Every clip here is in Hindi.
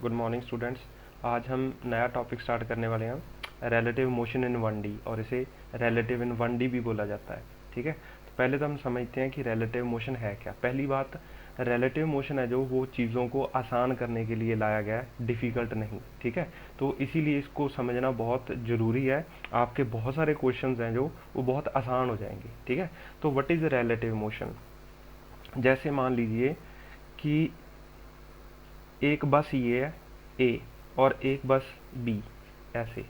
Good morning students. आज हम नया टॉपिक स्टार्ट करने वाले हैं, रिलेटिव मोशन इन 1D, और इसे रिलेटिव इन 1D भी बोला जाता है। ठीक है, तो पहले तो हम समझते हैं कि रिलेटिव मोशन है क्या। पहली बात, रिलेटिव मोशन है जो वो चीज़ों को आसान करने के लिए लाया गया है, डिफ़िकल्ट नहीं। ठीक है, तो इसीलिए इसको समझना बहुत ज़रूरी है। आपके बहुत सारे क्वेश्चंस हैं जो वो बहुत आसान हो जाएंगे। ठीक है, तो व्हाट इज़ रिलेटिव मोशन। जैसे मान लीजिए कि एक बस ये है ए और एक बस बी, ऐसे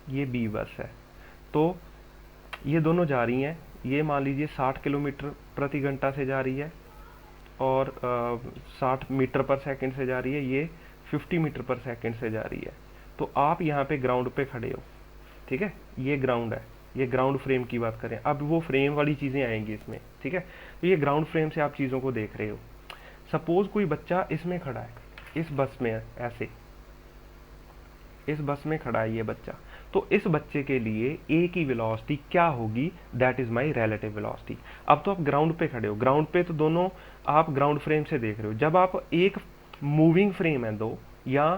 ये बी बस है। तो ये दोनों जा रही हैं, ये मान लीजिए 60 किलोमीटर प्रति घंटा से जा रही है और 60 मीटर पर सेकंड से जा रही है, ये 50 मीटर पर सेकंड से जा रही है। तो आप यहाँ पे ग्राउंड पे खड़े हो। ठीक है, ये ग्राउंड है, ये ग्राउंड फ्रेम की बात करें। अब वो फ्रेम वाली चीज़ें आएंगी इसमें। ठीक है, तो ये ग्राउंड फ्रेम से आप चीज़ों को देख रहे हो। सपोज कोई बच्चा इसमें खड़ा है, इस बस में है, ऐसे इस बस में खड़ा है ये बच्चा। तो इस बच्चे के लिए ए की वेलोसिटी क्या होगी, that is my relative velocity. अब तो आप ग्राउंड पे खड़े हो, ग्राउंड पे तो दोनों आप ग्राउंड फ्रेम से देख रहे हो। जब आप एक मूविंग फ्रेम है दो, या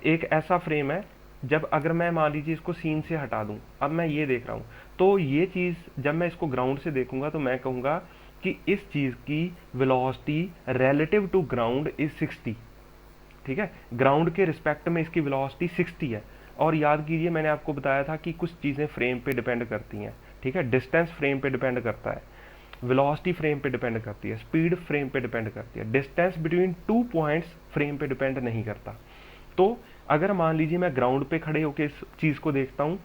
एक ऐसा फ्रेम है, जब अगर मैं मान लीजिए इसको सीन से हटा दूं, अब मैं ये देख रहा हूं, तो ये चीज़ जब मैं इसको ग्राउंड से देखूंगा तो मैं कहूंगा कि इस चीज़ की velocity relative to ground is 60। ठीक है, ग्राउंड के रिस्पेक्ट में इसकी वेलोसिटी 60 है। और याद कीजिए मैंने आपको बताया था कि कुछ चीज़ें फ्रेम पे डिपेंड करती हैं। ठीक है, डिस्टेंस फ्रेम पे डिपेंड करता है, वेलोसिटी फ्रेम पे डिपेंड करती है, स्पीड फ्रेम पे डिपेंड करती है, distance between two points frame पे डिपेंड नहीं करता। तो अगर मान लीजिए मैं ग्राउंड पे खड़े होकर इस चीज़ को देखता हूँ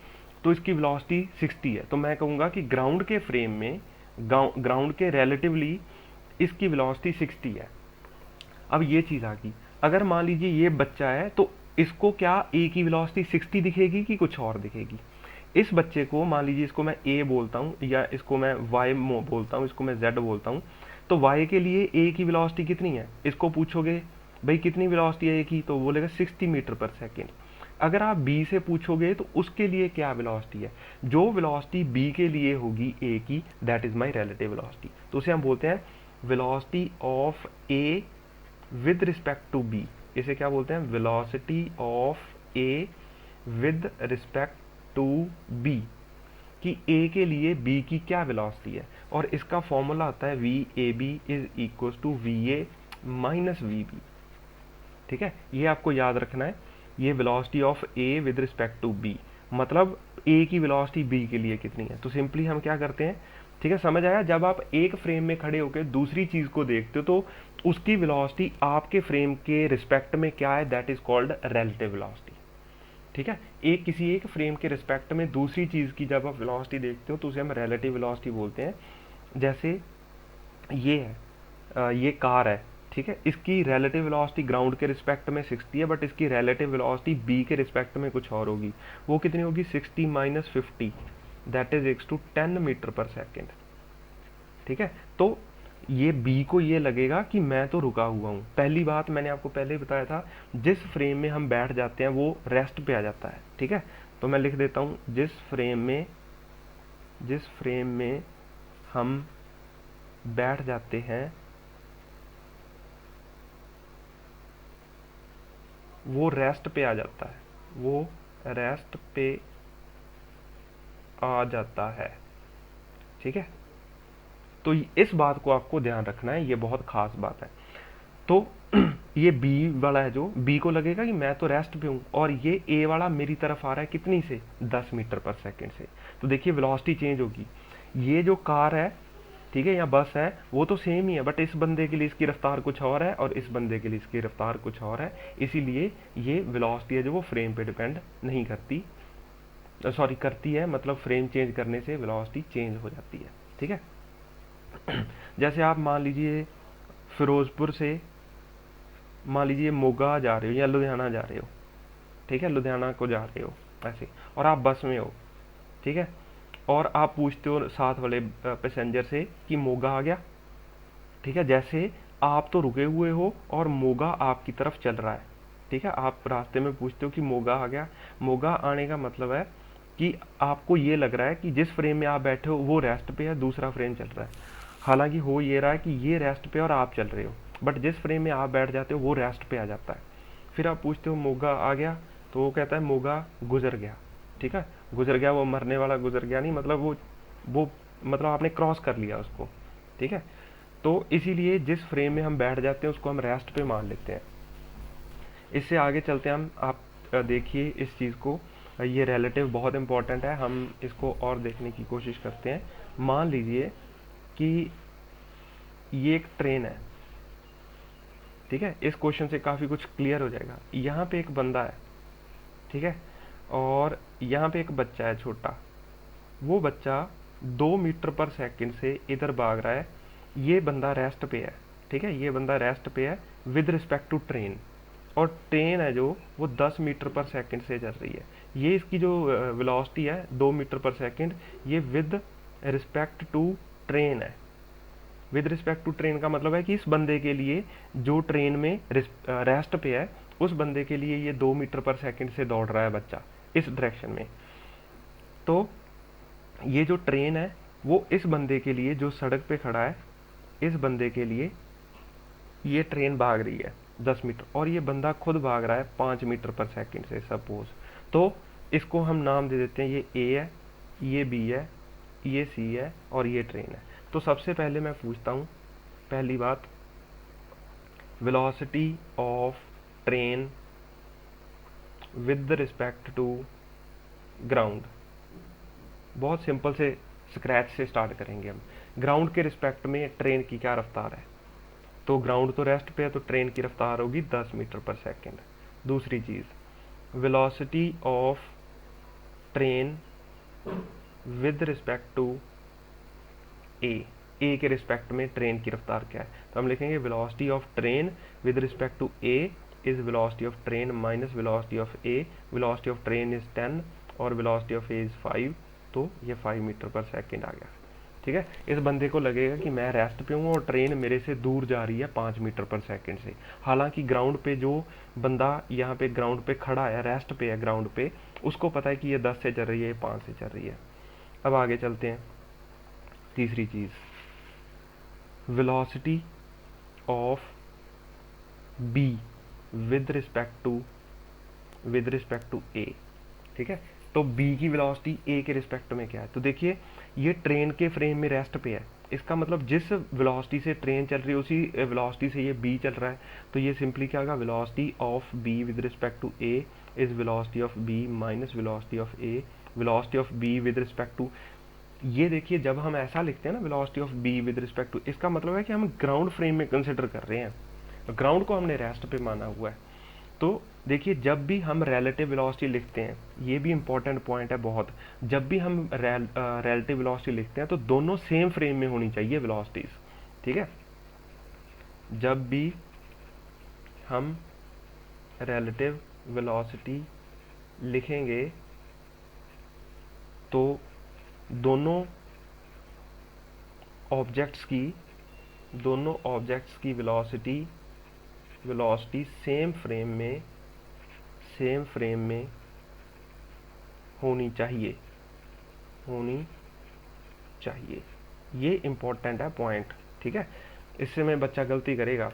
तो इसकी वेलोसिटी 60 है, तो मैं कहूँगा कि ग्राउंड के फ्रेम में, ग्राउंड के रिलेटिवली इसकी वेलोसिटी 60 है। अब ये चीज़ आ गई, अगर मान लीजिए ये बच्चा है तो इसको क्या ए की वेलोसिटी 60 दिखेगी कि कुछ और दिखेगी। इस बच्चे को मान लीजिए, इसको मैं ए बोलता हूँ या इसको मैं वाई बोलता हूँ, इसको मैं जेड बोलता हूँ। तो वाई के लिए ए की वेलोसिटी कितनी है, इसको पूछोगे भाई कितनी वेलोसिटी है ए की, तो बोलेगा 60 मीटर पर सेकेंड। अगर आप बी से पूछोगे तो उसके लिए क्या वेलोसिटी है, जो वेलोसिटी बी के लिए होगी ए की, that is my relative velocity. तो उसे हम बोलते हैं velocity of A with respect to B. इसे क्या बोलते हैं, velocity of A with respect to B, कि ए के लिए बी की क्या वेलोसिटी है। और इसका फॉर्मूला आता है V A B is equal to V A minus V B. ठीक है, ये आपको याद रखना है, ये velocity of A with respect to B, मतलब ए की वेलोसिटी बी के लिए कितनी है। तो सिंपली हम क्या करते हैं, ठीक है, समझ आया। जब आप एक फ्रेम में खड़े होकर दूसरी चीज को देखते हो तो उसकी वेलोसिटी आपके फ्रेम के रिस्पेक्ट में क्या है, that is called relative velocity. ठीक है, एक किसी एक फ्रेम के रिस्पेक्ट में दूसरी चीज की जब आप वेलोसिटी देखते हो तो उसे हम रिलेटिव वेलोसिटी बोलते हैं। जैसे ये है, ये कार है। ठीक है, इसकी रिलेटिव वेलोसिटी ग्राउंड के रिस्पेक्ट में 60 है, बट इसकी रिलेटिव वेलोसिटी बी के रिस्पेक्ट में कुछ और होगी। वो कितनी होगी, 60 minus 50, that is equal to 10 metre पर सेकेंड। ठीक है, तो ये बी को ये लगेगा कि मैं तो रुका हुआ हूँ। पहली बात मैंने आपको पहले ही बताया था, जिस फ्रेम में हम बैठ जाते हैं वो रेस्ट पे आ जाता है। ठीक है, तो मैं लिख देता हूँ, जिस फ्रेम में हम बैठ जाते हैं वो रेस्ट पे आ जाता है, वो रेस्ट पे आ जाता है। ठीक है, तो इस बात को आपको ध्यान रखना है, ये बहुत खास बात है। तो ये बी वाला है, जो बी को लगेगा कि मैं तो रेस्ट पे हूँ, और ये ए वाला मेरी तरफ आ रहा है कितनी से, 10 मीटर पर सेकंड से। तो देखिए वेलोसिटी चेंज होगी। ये जो कार है, ठीक है, या बस है, वो तो सेम ही है, बट इस बंदे के लिए इसकी रफ्तार कुछ और है और इस बंदे के लिए इसकी रफ्तार कुछ और है। इसीलिए ये वेलोसिटी है जो वो फ्रेम पे डिपेंड नहीं करती, सॉरी करती है, मतलब फ्रेम चेंज करने से वेलोसिटी चेंज हो जाती है। ठीक है, जैसे आप मान लीजिए फिरोजपुर से मान लीजिए मोगा जा रहे हो या लुधियाना जा रहे हो। ठीक है, लुधियाना को जा रहे हो ऐसे, और आप बस में हो। ठीक है, और आप पूछते हो साथ वाले पैसेंजर से कि मोगा आ गया। ठीक है, जैसे आप तो रुके हुए हो और मोगा आपकी तरफ चल रहा है। ठीक है, आप रास्ते में पूछते हो कि मोगा आ गया। मोगा आने का मतलब है कि आपको ये लग रहा है कि जिस फ्रेम में आप बैठे हो वो रेस्ट पे है, दूसरा फ्रेम चल रहा है। हालांकि हो ये रहा है कि ये रेस्ट पे और आप चल रहे हो। बट जिस फ्रेम में आप बैठ जाते हो वो रेस्ट पे आ जाता है। फिर आप पूछते हो मोगा आ गया, तो वो कहता है मोगा गुजर गया। ठीक है, गुजर गया, वो मरने वाला गुजर गया नहीं, मतलब वो मतलब आपने क्रॉस कर लिया उसको। ठीक है, तो इसीलिए जिस फ्रेम में हम बैठ जाते हैं उसको हम रेस्ट पे मान लेते हैं। इससे आगे चलते हैं हम, आप देखिए इस चीज़ को, ये रिलेटिव बहुत इंपॉर्टेंट है, हम इसको और देखने की कोशिश करते हैं। मान लीजिए कि ये एक ट्रेन है। ठीक है, इस क्वेश्चन से काफ़ी कुछ क्लियर हो जाएगा। यहाँ पे एक बंदा है, ठीक है, और यहाँ पे एक बच्चा है छोटा। वो बच्चा 2 मीटर पर सेकंड से इधर भाग रहा है, ये बंदा रेस्ट पे है। ठीक है, ये बंदा रेस्ट पे है विद रिस्पेक्ट टू ट्रेन, और ट्रेन है जो वो 10 मीटर पर सेकंड से चल रही है। ये इसकी जो वेलोसिटी है 2 मीटर पर सेकंड, ये विद रिस्पेक्ट टू ट्रेन है। विद रिस्पेक्ट टू ट्रेन का मतलब है कि इस बंदे के लिए जो ट्रेन में रेस्ट पे है, उस बंदे के लिए ये 2 मीटर पर सेकंड से दौड़ रहा है बच्चा इस डायरेक्शन में। तो ये जो ट्रेन है वो इस बंदे के लिए जो सड़क पे खड़ा है, इस बंदे के लिए ये ट्रेन भाग रही है 10 मीटर, और ये बंदा खुद भाग रहा है 5 मीटर पर सेकंड से सपोज। तो इसको हम नाम दे देते हैं, ये ए है, ये बी है, ये सी है, और ये ट्रेन है। तो सबसे पहले मैं पूछता हूँ, पहली बात, velocity of train with respect to ground. बहुत सिंपल से स्क्रैच से स्टार्ट करेंगे हम। ग्राउंड के रिस्पेक्ट में ट्रेन की क्या रफ्तार है? तो ग्राउंड तो रेस्ट पे है, तो ट्रेन की रफ्तार होगी 10 मीटर पर सेकंड। दूसरी चीज़, velocity of train with respect to A के रिस्पेक्ट में ट्रेन की रफ्तार क्या है? तो हम लिखेंगे velocity of train with respect to A is velocity of train minus velocity of A. Velocity of train is 10 और वेलोसिटी ऑफ ए इज 5, तो ये 5 मीटर पर सेकंड आ गया। ठीक है, इस बंदे को लगेगा कि मैं रेस्ट पे हूँ और ट्रेन मेरे से दूर जा रही है 5 मीटर पर सेकंड से। हालांकि ग्राउंड पे जो बंदा यहाँ पे ग्राउंड पे खड़ा है, रेस्ट पे है ग्राउंड पे, उसको पता है कि ये 10 से चल रही है, ये 5 से चल रही है। अब आगे चलते हैं। तीसरी चीज़, velocity of B with respect to A. ठीक है, तो बी की वेलोसिटी ए के रिस्पेक्ट में क्या है? तो देखिए, ये ट्रेन के फ्रेम में रेस्ट पे है, इसका मतलब जिस वेलोसिटी से ट्रेन चल रही है उसी वेलोसिटी से ये बी चल रहा है। तो ये सिंपली क्या होगा, velocity of B with respect to A is velocity of B minus velocity of A. Velocity of B with respect to, ये देखिए जब हम ऐसा लिखते हैं ना velocity of B with respect to, इसका मतलब है कि हम ग्राउंड फ्रेम में कंसिडर कर रहे हैं, ग्राउंड को हमने रेस्ट पे माना हुआ है। तो देखिए, जब भी हम रिलेटिव वेलोसिटी लिखते हैं, ये भी इंपॉर्टेंट पॉइंट है बहुत, जब भी हम रिलेटिव वेलोसिटी लिखते हैं तो दोनों सेम फ्रेम में होनी चाहिए वेलोसिटीज। ठीक है, जब भी हम रिलेटिव वेलोसिटी लिखेंगे तो दोनों ऑब्जेक्ट्स की वेलोसिटी सेम फ्रेम में होनी चाहिए। ये इंपॉर्टेंट है पॉइंट। ठीक है, इससे में बच्चा गलती करेगा।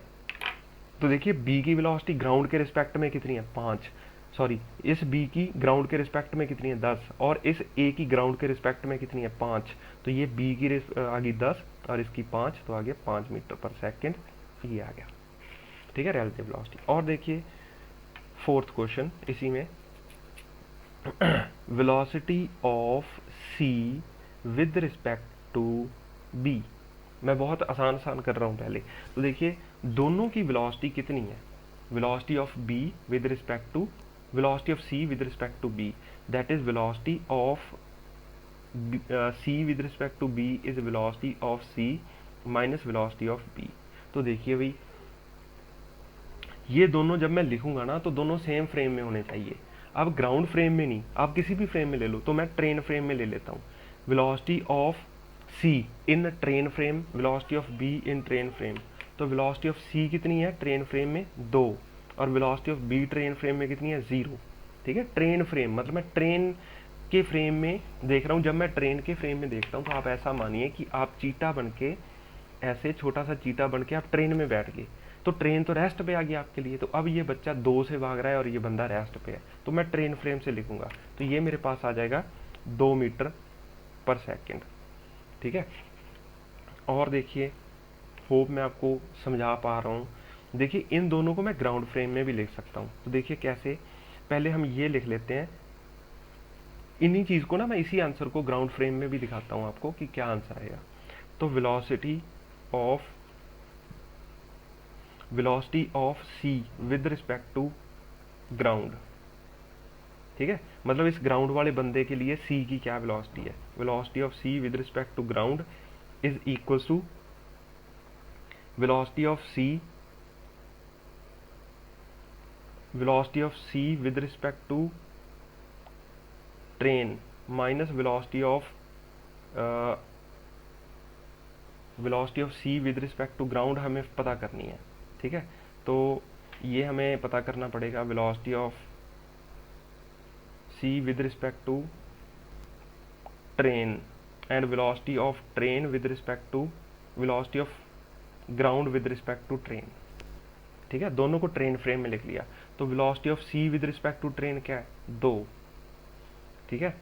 तो देखिए, बी की वेलोसिटी ग्राउंड के रिस्पेक्ट में कितनी है? 5। सॉरी, इस बी की ग्राउंड के रिस्पेक्ट में कितनी है? 10, और इस ए की ग्राउंड के रिस्पेक्ट में कितनी है? 5। तो ये बी की आ गई 10 और इसकी 5, तो आ गया 5 मीटर पर सेकंड, ये आ गया। ठीक है, रिलेटिव वेलोसिटी। और देखिए फोर्थ क्वेश्चन इसी में, velocity of C with respect to B. मैं बहुत आसान कर रहा हूँ पहले। तो देखिए, दोनों की वेलोसिटी कितनी है? Velocity of B with respect to velocity of c with respect to b, that is velocity of c with respect to b is velocity of c minus velocity of b। तो देखिए भाई, ये दोनों जब मैं लिखूंगा ना तो दोनों सेम फ्रेम में होने चाहिए। अब ग्राउंड फ्रेम में नहीं, आप किसी भी फ्रेम में ले लो, तो मैं ट्रेन फ्रेम में ले लेता हूँ। Velocity of c in train frame, velocity of b in train frame. तो वेलोसिटी ऑफ c कितनी है ट्रेन फ्रेम में? 2, और velocity of B train frame में कितनी है? 0। ठीक है, ट्रेन फ्रेम मतलब मैं ट्रेन के फ्रेम में देख रहा हूँ। जब मैं ट्रेन के फ्रेम में देखता हूँ तो आप ऐसा मानिए कि आप चीटा बन के, ऐसे छोटा सा चीटा बन के आप ट्रेन में बैठ गए। तो ट्रेन तो रेस्ट पे आ गई आपके लिए, तो अब ये बच्चा 2 से भाग रहा है और ये बंदा रेस्ट पे है, तो मैं ट्रेन फ्रेम से लिखूंगा, तो ये मेरे पास आ जाएगा 2 मीटर पर सेकेंड। ठीक है, और देखिए, होप मैं आपको समझा पा रहा हूँ। देखिए इन दोनों को मैं ग्राउंड फ्रेम में भी लिख सकता हूँ, तो देखिए कैसे, पहले हम ये लिख लेते हैं, इन्हीं चीज़ को ना मैं इसी आंसर को ग्राउंड फ्रेम में भी दिखाता हूँ आपको कि क्या आंसर आएगा। तो velocity of C with respect to ground, ठीक है, मतलब इस ग्राउंड वाले बंदे के लिए सी की क्या वेलोसिटी है, velocity of C with respect to ground is equal to velocity of C with respect to train minus velocity of C with respect to ground हमें पता करनी है। ठीक है, तो ये हमें पता करना पड़ेगा, velocity of C with respect to train and velocity of train with respect to velocity of ground with respect to train. ठीक है, दोनों को ट्रेन फ्रेम में लिख लिया, तो velocity of C with respect to train क्या है, 2, ठीक है,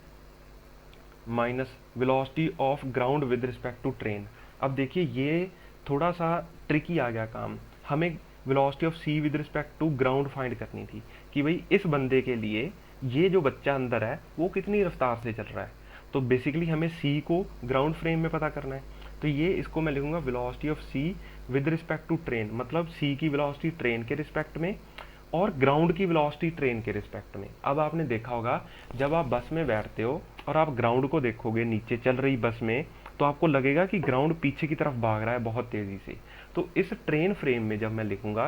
minus velocity of ground with respect to train. अब देखिए ये थोड़ा सा ट्रिकी आ गया काम, हमें velocity of C with respect to ground find करनी थी कि भाई इस बंदे के लिए ये जो बच्चा अंदर है वो कितनी रफ्तार से चल रहा है, तो बेसिकली हमें सी को ग्राउंड फ्रेम में पता करना है, तो ये इसको मैं लिखूंगा velocity of C with respect to train, मतलब सी की वेलोसिटी ट्रेन के रिस्पेक्ट में और ग्राउंड की वेलोसिटी ट्रेन के रिस्पेक्ट में। अब आपने देखा होगा जब आप बस में बैठते हो और आप ग्राउंड को देखोगे नीचे चल रही बस में, तो आपको लगेगा कि ग्राउंड पीछे की तरफ भाग रहा है बहुत तेज़ी से। तो इस ट्रेन फ्रेम में जब मैं लिखूंगा,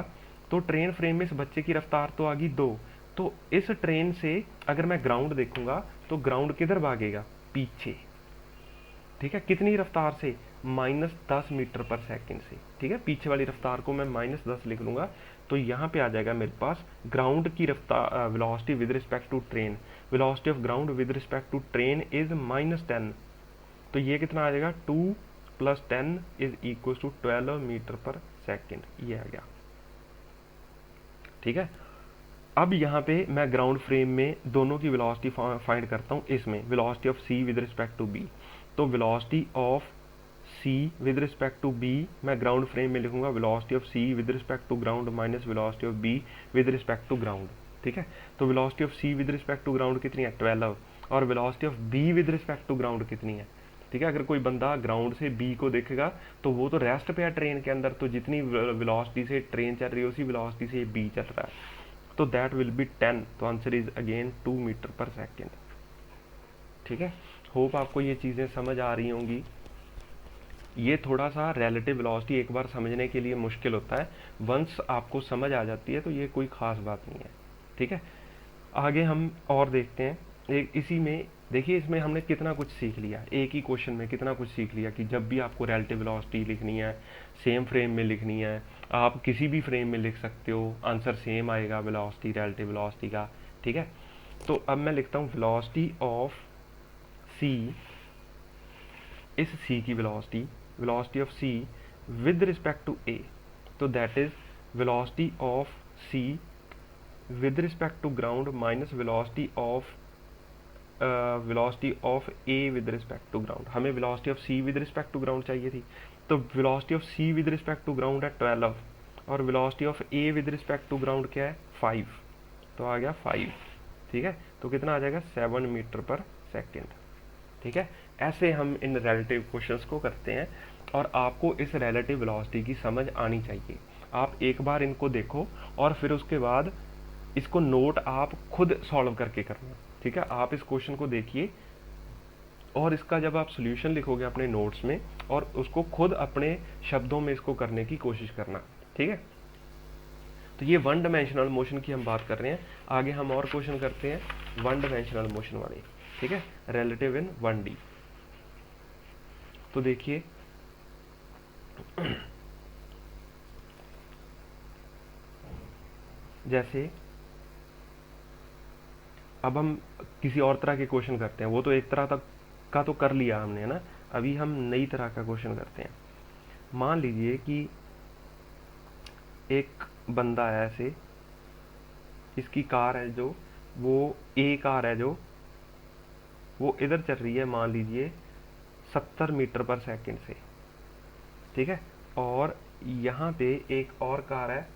तो ट्रेन फ्रेम में इस बच्चे की रफ्तार तो आ गई 2, तो इस ट्रेन से अगर मैं ग्राउंड देखूंगा तो ग्राउंड किधर भागेगा, पीछे। ठीक है, कितनी रफ्तार से, -10 मीटर पर सेकंड से। ठीक है, पीछे वाली रफ्तार को मैं -10 लिख लूंगा, तो यहाँ पे आ जाएगा मेरे पास ग्राउंड की रफ्तार velocity with respect to train, velocity of ground with respect to train is -10, तो ये कितना आ जाएगा, 2 + 10 इज इक्वल टू 12 मीटर पर सेकेंड, ये आ गया। ठीक है, अब यहाँ पे मैं ग्राउंड फ्रेम में दोनों की वेलोसिटी फाइंड करता हूँ, इसमें velocity of C with respect to B, तो velocity of C with respect to B मैं ग्राउंड फ्रेम में लिखूंगा velocity of C with respect to ground minus velocity of B with respect to ground. ठीक है, तो velocity of C with respect to ground कितनी है, 12, और velocity of B with respect to ground कितनी है। ठीक है, अगर कोई बंदा ग्राउंड से बी को देखेगा तो वो तो रेस्ट पे है ट्रेन के अंदर, तो जितनी वेलोसिटी से ट्रेन चल रही है उसी वेलोसिटी से बी चल रहा है, तो दैट विल बी 10, तो आंसर इज अगेन 2 मीटर पर सेकेंड। ठीक है, होप आपको ये चीज़ें समझ आ रही होंगी। ये थोड़ा सा रिलेटिव वेलोसिटी एक बार समझने के लिए मुश्किल होता है, वंस आपको समझ आ जाती है तो ये कोई ख़ास बात नहीं है। ठीक है, आगे हम और देखते हैं, एक इसी में देखिए, इसमें हमने कितना कुछ सीख लिया, एक ही क्वेश्चन में कितना कुछ सीख लिया कि जब भी आपको रिलेटिव वेलोसिटी लिखनी है, सेम फ्रेम में लिखनी है, आप किसी भी फ्रेम में लिख सकते हो, आंसर सेम आएगा वेलोसिटी रिलेटिव वेलोसिटी का। ठीक है, तो अब मैं लिखता हूँ वेलोसिटी ऑफ सी, इस सी की velocity of C with respect to A, तो that is velocity of C with respect to ground minus velocity of A with respect to ground. हमें velocity of C with respect to ground चाहिए थी, तो velocity of C with respect to ground है 12, और velocity of A with respect to ground क्या है, 5, तो आ गया 5। ठीक है, तो कितना आ जाएगा, 7 मीटर पर सेकेंड। ठीक है, ऐसे हम इन रिलेटिव क्वेश्चंस को करते हैं, और आपको इस रिलेटिव वेलोसिटी की समझ आनी चाहिए। आप एक बार इनको देखो और फिर उसके बाद इसको नोट आप खुद सॉल्व करके करना। ठीक है, आप इस क्वेश्चन को देखिए और इसका जब आप सोल्यूशन लिखोगे अपने नोट्स में, और उसको खुद अपने शब्दों में इसको करने की कोशिश करना। ठीक है, तो ये वन डायमेंशनल मोशन की हम बात कर रहे हैं, आगे हम और क्वेश्चन करते हैं वन डायमेंशनल मोशन वाले। ठीक है, रिलेटिव इन 1D। तो देखिए जैसे अब हम किसी और तरह के क्वेश्चन करते हैं, वो तो एक तरह तक का तो कर लिया हमने, है ना, अभी हम नई तरह का क्वेश्चन करते हैं। मान लीजिए कि एक बंदा है ऐसे, इसकी कार है जो, वो ए कार है जो, वो इधर चल रही है मान लीजिए 70 मीटर पर सेकंड से, ठीक है। और यहाँ पे एक और कार है,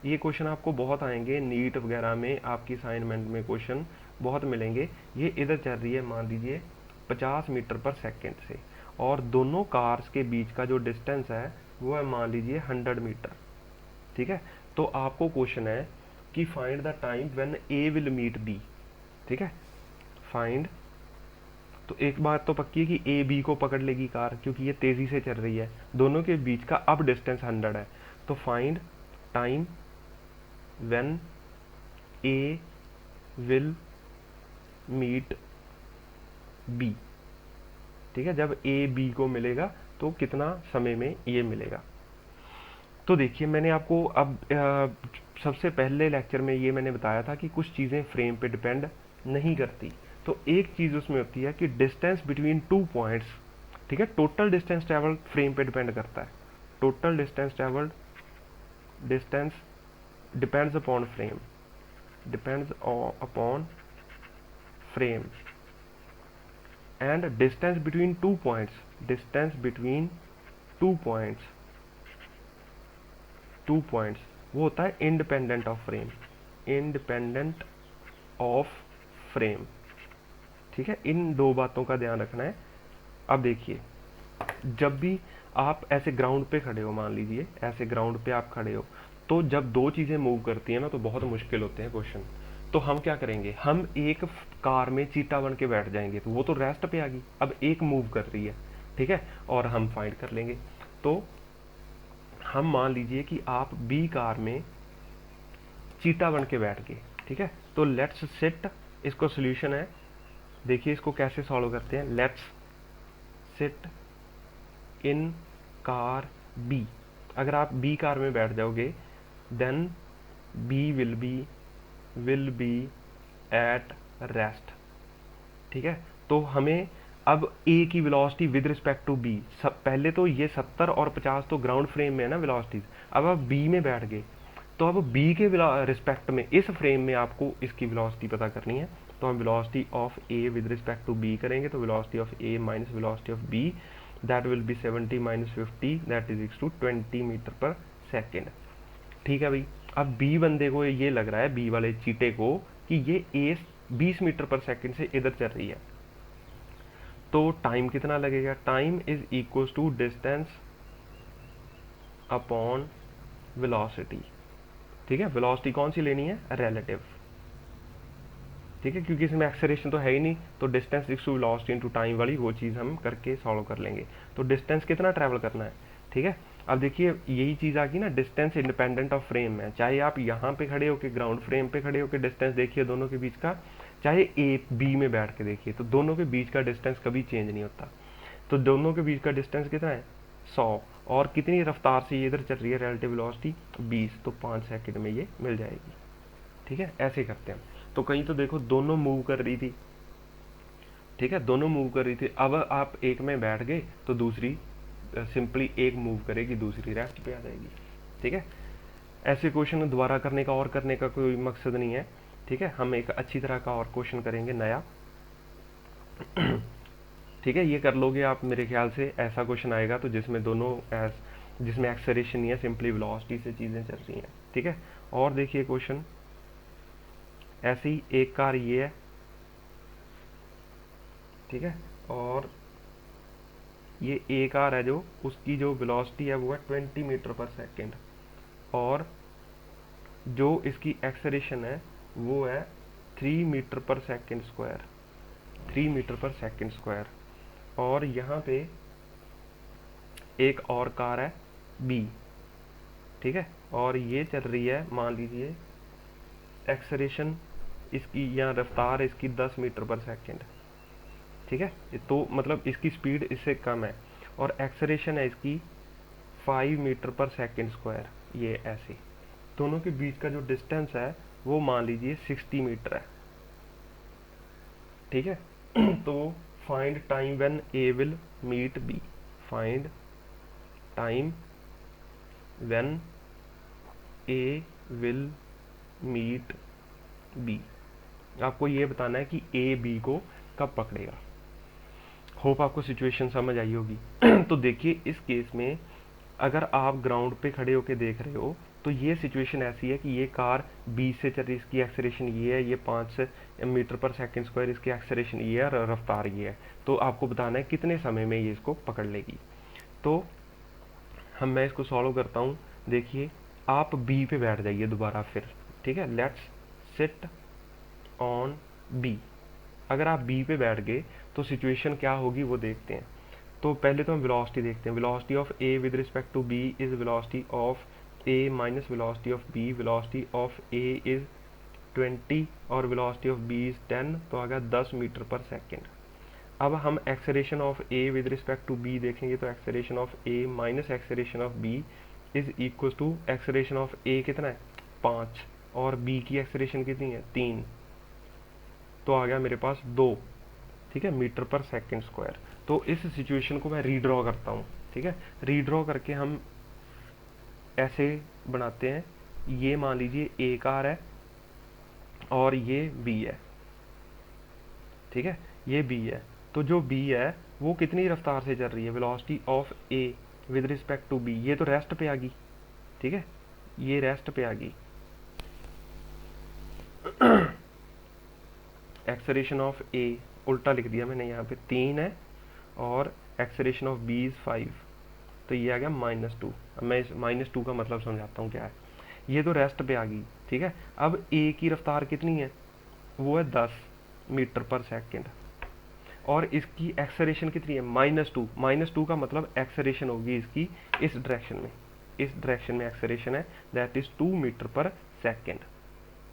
ये क्वेश्चन आपको बहुत आएंगे नीट वगैरह में, आपकी असाइनमेंट में क्वेश्चन बहुत मिलेंगे। ये इधर चल रही है मान लीजिए 50 मीटर पर सेकंड से, और दोनों कार्स के बीच का जो डिस्टेंस है वो है मान लीजिए 100 मीटर, ठीक है। तो आपको क्वेश्चन है कि find the time when A will meet B, ठीक है। फाइंड, तो एक बात तो पक्की है कि ए बी को पकड़ लेगी कार, क्योंकि ये तेजी से चल रही है, दोनों के बीच का अब डिस्टेंस 100 है। तो find time when A will meet B, ठीक है। जब ए बी को मिलेगा तो कितना समय में ये मिलेगा। तो देखिए मैंने आपको अब सबसे पहले लेक्चर में ये मैंने बताया था कि कुछ चीज़ें फ्रेम पे डिपेंड नहीं करती। तो एक चीज़ उसमें होती है कि डिस्टेंस बिटवीन टू पॉइंट्स, ठीक है। टोटल डिस्टेंस ट्रेवल्ड फ्रेम पे डिपेंड करता है। Total distance travelled, distance depends upon frame, depends upon frame. And distance between two points, distance between two points, two points वो होता है independent of frame, independent of frame, ठीक है। इन दो बातों का ध्यान रखना है। अब देखिए, जब भी आप ऐसे ग्राउंड पे खड़े हो, मान लीजिए ऐसे ग्राउंड पे आप खड़े हो, तो जब दो चीज़ें मूव करती हैं ना तो बहुत मुश्किल होते हैं क्वेश्चन। तो हम क्या करेंगे, हम एक कार में चीटा बन के बैठ जाएंगे, तो वो तो रेस्ट पे आ गई, अब एक मूव कर रही है, ठीक है, और हम फाइंड कर लेंगे। तो हम मान लीजिए कि आप बी कार में चीटा बन के बैठ गए, ठीक है। तो लेट्स सिट, इसको सोल्यूशन है, देखिए इसको कैसे सॉल्व करते हैं। Let's sit in car B, अगर आप बी कार में बैठ जाओगे then B will be at rest, ठीक है। तो हमें अब ए की velocity with respect to B, पहले तो ये 70 और 50 तो ग्राउंड फ्रेम में है ना वेलोसिटीज, अब आप बी में बैठ गए, तो अब बी के रिस्पेक्ट में इस फ्रेम में आपको इसकी वेलोसिटी पता करनी है। तो हम velocity of A with respect to B करेंगे, तो velocity of A minus velocity of B, that will be 70 minus 50, that is equal to 20 metre पर सेकेंड, ठीक है भाई। अब बी बंदे को ये लग रहा है, बी वाले चीटे को, कि ये ए 20 मीटर पर सेकेंड से इधर चल रही है, तो टाइम कितना लगेगा, time is equal to distance upon velocity, ठीक है। वेलोसिटी कौन सी लेनी है, रिलेटिव, ठीक है, क्योंकि इसमें एक्सेलरेशन तो है ही नहीं, तो distance equal to velocity into time वाली वो चीज़ हम करके सॉल्व कर लेंगे। तो डिस्टेंस कितना ट्रैवल करना है, ठीक है। अब देखिए यही चीज़ आ गई ना, डिस्टेंस इंडिपेंडेंट ऑफ फ्रेम है, चाहे आप यहाँ पे खड़े होकर ग्राउंड फ्रेम पे खड़े होकर डिस्टेंस देखिए दोनों के बीच का, चाहे ए बी में बैठ के देखिए, तो दोनों के बीच का डिस्टेंस कभी चेंज नहीं होता। तो दोनों के बीच का डिस्टेंस कितना है, 100, और कितनी रफ्तार से ये इधर चल रही है रिलेटिव वेलोसिटी 20, तो 5 सेकंड में ये मिल जाएगी, ठीक है। ऐसे करते हैं। तो कहीं तो देखो दोनों मूव कर रही थी, ठीक है, दोनों मूव कर रही थी, अब आप एक में बैठ गए तो दूसरी सिंपली एक मूव करेगी, दूसरी रेस्ट पे आ जाएगी, ठीक है। ऐसे क्वेश्चन दोबारा करने का और करने का कोई मकसद नहीं है, ठीक है। हम एक अच्छी तरह का और क्वेश्चन करेंगे नया, ठीक है। ये कर लोगे आप, मेरे ख्याल से ऐसा क्वेश्चन आएगा तो जिसमें दोनों जिसमें एक्सेलरेशन नहीं है, सिंपली वेलोसिटी से चीज़ें चल रही हैं, ठीक है। और देखिए क्वेश्चन ऐसी एक कार ये है, ठीक है, और ये ए कार है जो, उसकी जो वेलोसिटी है वो है 20 मीटर पर सेकेंड, और जो इसकी एक्सेलरेशन है वो है 3 मीटर पर सेकेंड स्क्वायर, 3 मीटर पर सेकेंड स्क्वायर। और यहाँ पे एक और कार है बी, ठीक है, और ये चल रही है मान लीजिए एक्सेलरेशन इसकी या रफ्तार इसकी 10 मीटर पर सेकेंड, ठीक है। तो मतलब इसकी स्पीड इससे कम है, और एक्सेलरेशन है इसकी 5 मीटर पर सेकेंड स्क्वायर, ये ऐसे दोनों के बीच का जो डिस्टेंस है वो मान लीजिए 60 मीटर है, ठीक है। तो find time when A will meet B, find time when A will meet B. आपको ये बताना है कि ए बी को कब पकड़ेगा। होप आपको सिचुएशन समझ आई होगी। तो देखिए इस केस में अगर आप ग्राउंड पे खड़े होके देख रहे हो तो ये सिचुएशन ऐसी है कि ये कार 20 से चल रही, इसकी एक्सेलरेशन ये है, ये 5 मीटर पर सेकंड स्क्वायर इसकी एक्सेलरेशन ये है और रफ्तार ये है। तो आपको बताना है कितने समय में ये इसको पकड़ लेगी। तो मैं इसको सॉल्व करता हूँ। देखिए आप बी पे बैठ जाइए दोबारा फिर, ठीक है। Let's sit on B. अगर आप बी पे बैठ गए तो सिचुएशन क्या होगी वो देखते हैं। तो पहले तो हम वेलोसिटी देखते हैं। Velocity of A with respect to B is velocity of A minus velocity of B. Velocity of A is 20 और वेलोसिटी ऑफ बी इज 10, तो आ गया 10 मीटर पर सेकेंड। अब हम acceleration of A with respect to B देखेंगे तो acceleration of A minus acceleration of B is equal to acceleration of A कितना है 5 और बी की एक्सेलरेशन कितनी है 3, तो आ गया मेरे पास 2, ठीक है, मीटर पर सेकेंड स्क्वायर। तो इस सिचुएशन को मैं रीड्रॉ करता हूँ, ठीक है। रीड्रॉ करके हम ऐसे बनाते हैं, ये मान लीजिए ए कार है और ये बी है, ठीक है, ये बी है। तो जो बी है वो कितनी रफ्तार से चल रही है, velocity of A with respect to B, ये तो रेस्ट पे आ गई, ठीक है, ये रेस्ट पे आ गई। एक्सेलरेशन ऑफ ए उल्टा लिख दिया मैंने, यहाँ पे 3 है और एक्सेलरेशन ऑफ बी इज 5, तो ये आ गया -2। अब मैं इस -2 का मतलब समझाता हूँ क्या है। ये तो रेस्ट पे आ गई, ठीक है। अब ए की रफ्तार कितनी है, वो है 10 मीटर पर सेकेंड और इसकी एक्सेलरेशन कितनी है -2। -2 का मतलब एक्सेलरेशन होगी इसकी इस डायरेक्शन में, इस डायरेक्शन में एक्सेलरेशन है, दैट इज 2 मीटर पर सेकेंड,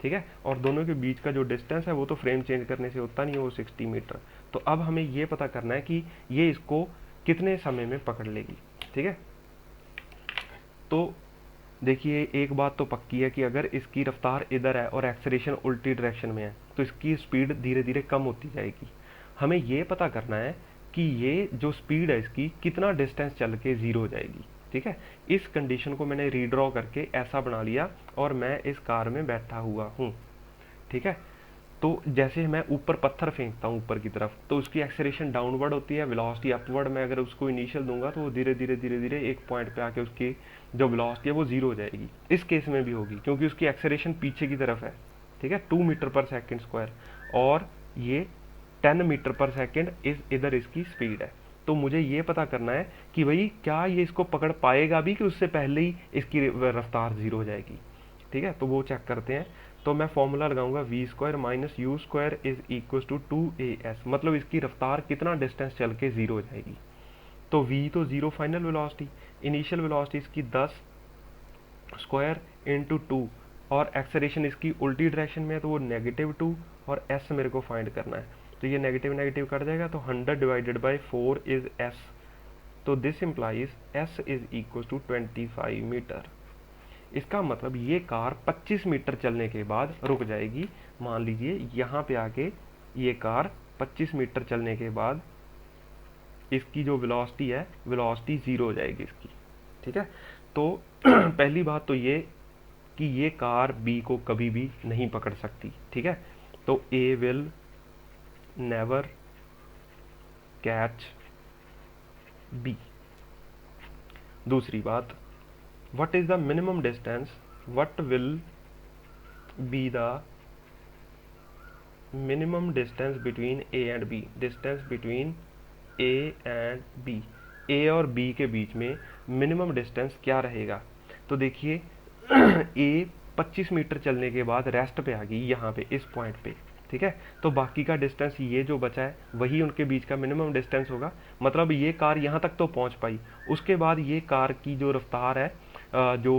ठीक है। और दोनों के बीच का जो डिस्टेंस है वो तो फ्रेम चेंज करने से होता नहीं है, वो 60 मीटर। तो अब हमें ये पता करना है कि ये इसको कितने समय में पकड़ लेगी, ठीक है। तो देखिए एक बात तो पक्की है कि अगर इसकी रफ्तार इधर है और एक्सेलरेशन उल्टी डायरेक्शन में है तो इसकी स्पीड धीरे धीरे कम होती जाएगी। हमें ये पता करना है कि ये जो स्पीड है इसकी कितना डिस्टेंस चल के ज़ीरो हो जाएगी, ठीक है। इस कंडीशन को मैंने रीड्रॉ करके ऐसा बना लिया और मैं इस कार में बैठा हुआ हूँ, ठीक है। तो जैसे मैं ऊपर पत्थर फेंकता हूँ ऊपर की तरफ तो उसकी एक्सेलरेशन डाउनवर्ड होती है, वेलोसिटी अपवर्ड में अगर उसको इनिशियल दूंगा तो वो धीरे धीरे एक पॉइंट पे आके उसकी जो वेलोसिटी है वो जीरो हो जाएगी। इस केस में भी होगी क्योंकि उसकी एक्सेलरेशन पीछे की तरफ है, ठीक है, 2 मीटर पर सेकेंड स्क्वायर और ये 10 मीटर पर सेकेंड इधर इसकी स्पीड है। तो मुझे ये पता करना है कि भाई क्या ये इसको पकड़ पाएगा भी कि उससे पहले ही इसकी रफ्तार जीरो हो जाएगी, ठीक है। तो वो चेक करते हैं। तो मैं फॉर्मूला लगाऊंगा v² minus u² is equal to 2as, मतलब इसकी रफ्तार कितना डिस्टेंस चल के जीरो हो जाएगी। तो v तो zero final velocity, initial velocity इसकी 10 स्क्वायर इंटू 2 और एक्सेलरेशन इसकी उल्टी डायरेक्शन में है तो वो -2 और s मेरे को फाइंड करना है। तो ये नेगेटिव नेगेटिव कट जाएगा तो 100 डिवाइडेड बाई 4 इज s, तो this implies s is equal to 25 metre. इसका मतलब ये कार 25 मीटर चलने के बाद रुक जाएगी। मान लीजिए यहाँ पे आके ये कार 25 मीटर चलने के बाद इसकी जो वेलोसिटी है वेलोसिटी जीरो हो जाएगी इसकी, ठीक है। तो पहली बात तो ये कि ये कार बी को कभी भी नहीं पकड़ सकती, ठीक है। तो ए विल नेवर कैच बी। दूसरी बात, what is the minimum distance, what will be the minimum distance between a and b, distance between a and b, a और b के बीच में मिनिमम डिस्टेंस क्या रहेगा। तो देखिए a 25 मीटर चलने के बाद रेस्ट पे आ गई यहाँ पे इस पॉइंट पे, ठीक है। तो बाकी का डिस्टेंस ये जो बचा है वही उनके बीच का मिनिमम डिस्टेंस होगा। मतलब ये कार यहाँ तक तो पहुँच पाई, उसके बाद ये कार की जो रफ्तार है जो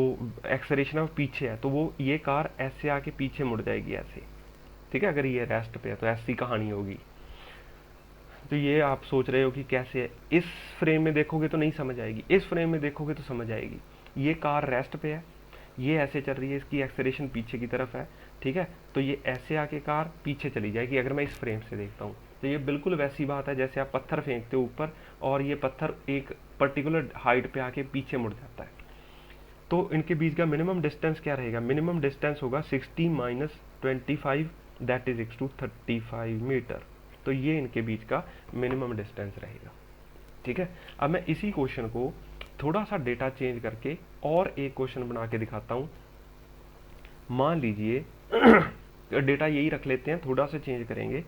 एक्सेलरेशन है पीछे है तो वो ये कार ऐसे आके पीछे मुड़ जाएगी ऐसे, ठीक है। अगर ये रेस्ट पे है तो ऐसी कहानी होगी। तो ये आप सोच रहे हो कि कैसे है, इस फ्रेम में देखोगे तो नहीं समझ आएगी, इस फ्रेम में देखोगे तो समझ आएगी। ये कार रेस्ट पे है, ये ऐसे चल रही है, इसकी एक्सेलरेशन पीछे की तरफ है, ठीक है। तो ये ऐसे आके कार पीछे चली जाएगी अगर मैं इस फ्रेम से देखता हूँ। तो ये बिल्कुल वैसी बात है जैसे आप पत्थर फेंकते हो ऊपर और ये पत्थर एक पर्टिकुलर हाइट पे आके पीछे मुड़ जाता है। तो इनके बीच का मिनिमम डिस्टेंस क्या रहेगा, मिनिमम डिस्टेंस होगा 60 minus 25 that is equals to 35 metre. तो ये इनके बीच का मिनिमम डिस्टेंस रहेगा। ठीक है, अब मैं इसी क्वेश्चन को थोड़ा सा डेटा चेंज करके और एक क्वेश्चन बना के दिखाता हूँ। मान लीजिए डेटा यही रख लेते हैं, थोड़ा सा चेंज करेंगे।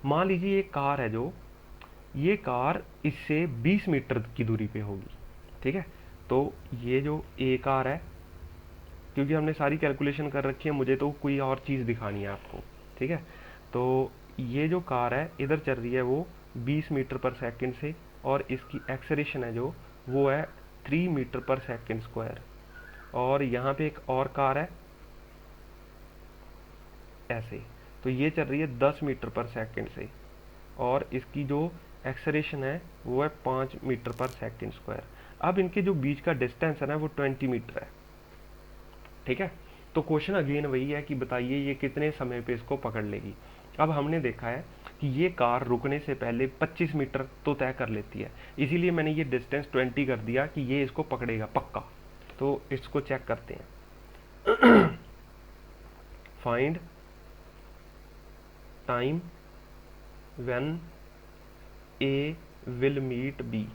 मान लीजिए एक कार है, जो ये कार इससे 20 मीटर की दूरी पे होगी। ठीक है, तो ये जो ए कार है, क्योंकि हमने सारी कैलकुलेशन कर रखी है, मुझे तो कोई और चीज़ दिखानी है आपको। ठीक है, तो ये जो कार है इधर चल रही है वो 20 मीटर पर सेकंड से, और इसकी एक्सेलरेशन है जो वो है 3 मीटर पर सेकंड स्क्वायर। और यहाँ पे एक और कार है ऐसे, तो ये चल रही है 10 मीटर पर सेकंड से, और इसकी जो एक्सेलरेशन है वो है 5 मीटर पर सेकंड स्क्वायर। अब इनके जो बीच का डिस्टेंस है ना वो 20 मीटर है। ठीक है, तो क्वेश्चन अगेन वही है कि बताइए ये कितने समय पे इसको पकड़ लेगी। अब हमने देखा है कि ये कार रुकने से पहले 25 मीटर तो तय कर लेती है, इसीलिए मैंने ये डिस्टेंस 20 कर दिया कि ये इसको पकड़ेगा पक्का। तो इसको चेक करते हैं। Find time when A will meet B,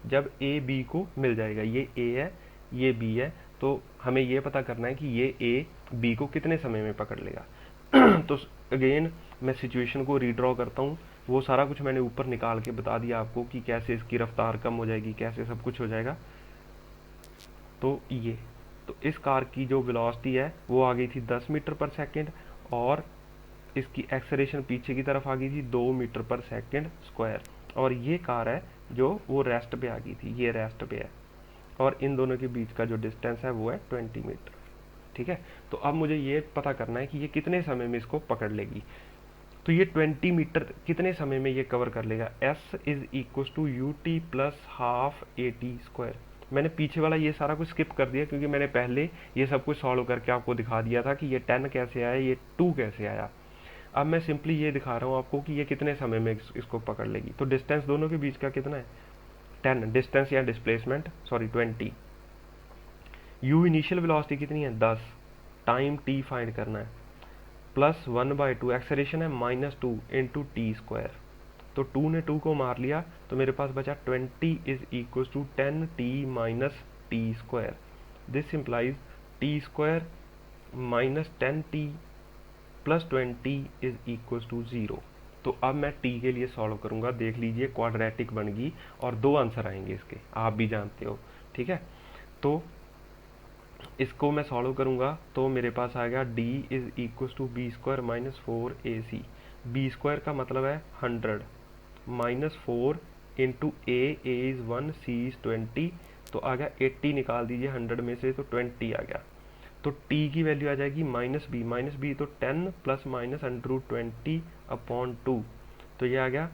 जब ए बी को मिल जाएगा। ये ए है, ये बी है, तो हमें ये पता करना है कि ये ए बी को कितने समय में पकड़ लेगा। तो अगेन मैं सिचुएशन को रीड्रॉ करता हूँ, वो सारा कुछ मैंने ऊपर निकाल के बता दिया आपको कि कैसे इसकी रफ्तार कम हो जाएगी, कैसे सब कुछ हो जाएगा। तो ये, तो इस कार की जो वेलोसिटी है वो आ गई थी 10 मीटर पर सेकंड, और इसकी एक्सेलरेशन पीछे की तरफ आ गई थी 2 मीटर पर सेकंड स्क्वायर। और ये कार है जो वो रेस्ट पे आ गई थी, ये रेस्ट पे है, और इन दोनों के बीच का जो डिस्टेंस है वो है 20 मीटर। ठीक है, तो अब मुझे ये पता करना है कि ये कितने समय में इसको पकड़ लेगी। तो ये 20 मीटर कितने समय में ये कवर कर लेगा। S is equal to U T plus half A T square. मैंने पीछे वाला ये सारा कुछ स्किप कर दिया, क्योंकि मैंने पहले ये सब कुछ सॉल्व करके आपको दिखा दिया था कि ये 10 कैसे आया, ये 2 कैसे आया। अब मैं सिंपली ये दिखा रहा हूँ आपको कि ये कितने समय में इसको पकड़ लेगी। तो डिस्टेंस दोनों के बीच का कितना है, 10 डिस्टेंस या displacement, sorry 20। You initial velocity कितनी है 10, टाइम टी फाइंड करना है, प्लस 1/2 एक्सेलरेशन है -2 इंटू टी स्क्वायर। तो 2 ने 2 को मार लिया, तो मेरे पास बचा 20 is equal to 10t minus T square. This implies T square minus 10t plus 20 is equal to 0। तो अब मैं t के लिए सॉल्व करूंगा, देख लीजिए क्वाड्रेटिक बन गई और 2 आंसर आएंगे इसके, आप भी जानते हो। ठीक है, तो इसको मैं सॉल्व करूंगा तो मेरे पास आ गया d is equal to B square minus 4ac। B square का मतलब है 100 minus 4 into A is 1, C is 20, तो आ गया 80। निकाल दीजिए 100 में से, तो 20 आ गया। तो t की वैल्यू आ जाएगी माइनस बी, तो 10 प्लस माइनस √20 अपॉन 2, तो ये आ गया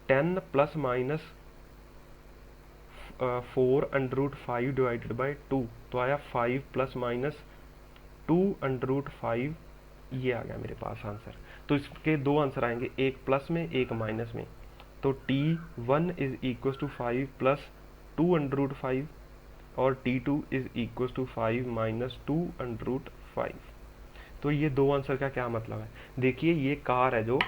10 प्लस माइनस 4√5 डिवाइडेड बाई 2, तो आया 5 प्लस माइनस 2√5, ये आ गया मेरे पास आंसर। तो इसके 2 आंसर आएंगे, एक प्लस में एक माइनस में। तो t1 is equal to 5 plus 2√5 और t2 is equal to 5 minus 2√5। तो ये 2 आंसर का क्या मतलब है, देखिए ये कार है, जो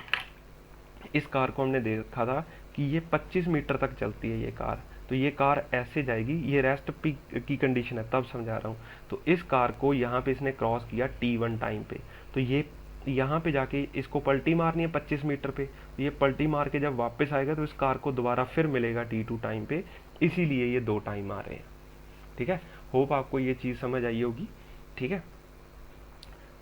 इस कार को हमने देखा था कि ये 25 मीटर तक चलती है ये कार, तो ये कार ऐसे जाएगी, ये रेस्ट की कंडीशन है तब समझा रहा हूँ। तो इस कार को यहाँ पे इसने क्रॉस किया t1 टाइम पे, तो ये यहाँ पे जाके इसको पलटी मारनी है 25 मीटर पे, तो ये पलटी मार के जब वापस आएगा तो इस कार को दोबारा फिर मिलेगा t2 टाइम पे, इसीलिए ये 2 टाइम आ रहे हैं। ठीक है, होप आपको ये चीज़ समझ आई होगी। ठीक है,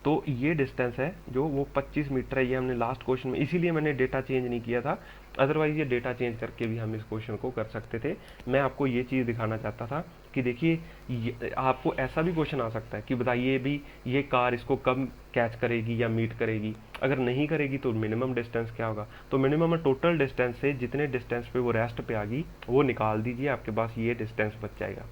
तो ये डिस्टेंस है जो वो 25 मीटर है, ये हमने लास्ट क्वेश्चन में, इसीलिए मैंने डेटा चेंज नहीं किया था, अदरवाइज ये डेटा चेंज करके भी हम इस क्वेश्चन को कर सकते थे। मैं आपको ये चीज़ दिखाना चाहता था कि देखिए आपको ऐसा भी क्वेश्चन आ सकता है कि बताइए भी ये कार इसको कब कैच करेगी या मीट करेगी, अगर नहीं करेगी तो मिनिमम डिस्टेंस क्या होगा। तो मिनिमम टोटल डिस्टेंस से जितने डिस्टेंस पे वो रेस्ट पे आ गई वो निकाल दीजिए, आपके पास ये डिस्टेंस बच जाएगा।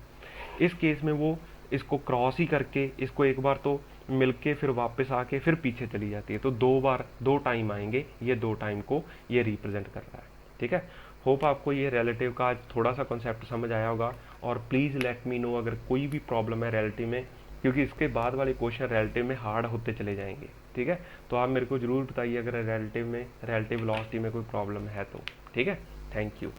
इस केस में वो इसको क्रॉस ही करके, इसको एक बार तो मिलके फिर वापस आके फिर पीछे चली जाती है, तो 2 बार 2 टाइम आएंगे, ये 2 टाइम को ये रिप्रेजेंट कर रहा है। ठीक है, होप आपको ये रिलेटिव का आज थोड़ा सा कॉन्सेप्ट समझ आया होगा। और प्लीज़ लेट मी नो अगर कोई भी प्रॉब्लम है रिलेटिव में, क्योंकि इसके बाद वाले क्वेश्चन रिलेटिव में हार्ड होते चले जाएंगे। ठीक है, तो आप मेरे को ज़रूर बताइए अगर रिलेटिव में, रिलेटिव वेलोसिटी में कोई प्रॉब्लम है तो। ठीक है, थैंक यू।